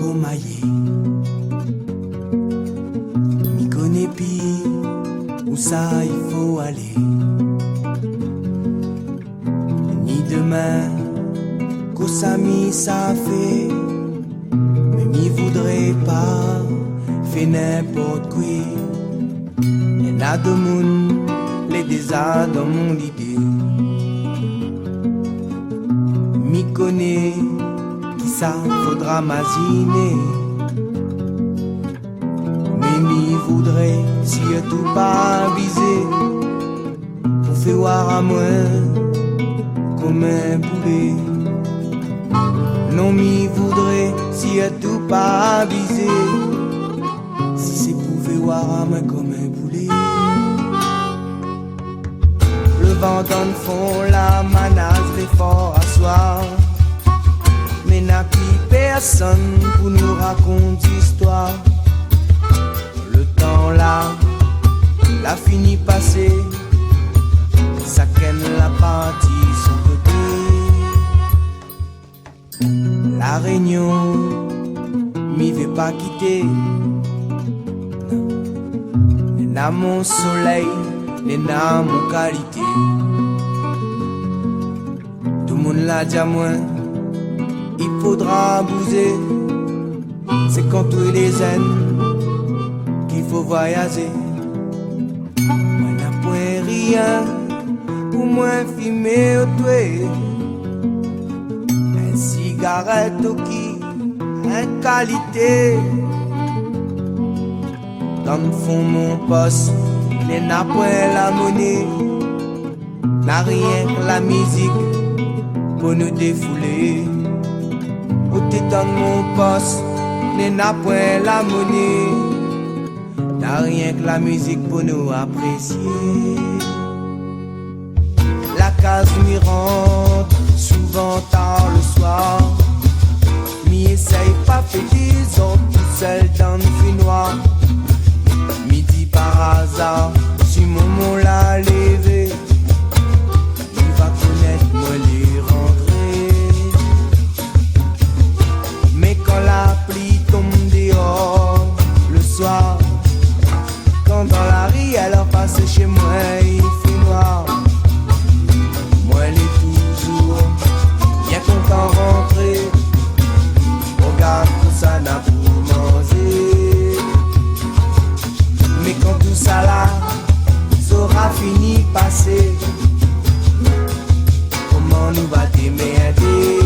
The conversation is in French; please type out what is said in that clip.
faut mailler. M'y connais pis où ça il faut aller. Ni demain qu'au sami ça fait, mais m'y voudrais pas faire n'importe quoi. Y'en a de monde les désarts dans mon idée. M'y connais qui ça faudra m'aziner. Mais m'y voudrais si y'a tout pas visé, pour faire voir à moi comme un poulet. Non m'y voudrais si y'a tout pas visé, si c'est pour faire voir à moi comme un poulet. Le vent dans le fond, la menace l'effort à soir. Mais n'a plus personne pour nous raconter l'histoire. Le temps là, la fini passé, ça ken la partie son côté. La Réunion, m'y vais pas quitter. Les n'a mon soleil, les n'a mon qualité. Tout le monde l'a dit à moi, il faudra bouger. C'est quand tous les zen qu'il faut voyager. Moi n'a point rien pour moi fumer au toit. Un cigarette au qui, une qualité. Dans le fond mon poste, les n'a point la monnaie. N'a rien que la musique pour nous défouler. Où t'es dans mon poste, les n'a point la monnaie. N'a rien que la musique pour nous apprécier. La case m'y rentre souvent tard le soir. M'y essaye pas fait des autres tout seul dans le fil noir. Midi par hasard, si mon mot l'a levé, il va connaître moi les rentrées. Mais quand la pluie tombe dehors le soir, quand dans la rue elle passe chez moi il fait noir, moi elle est toujours bien content rentrer. Regarde tout ça n'a pour manger. Mais quand tout ça là sera fini passer, comment nous va démerder?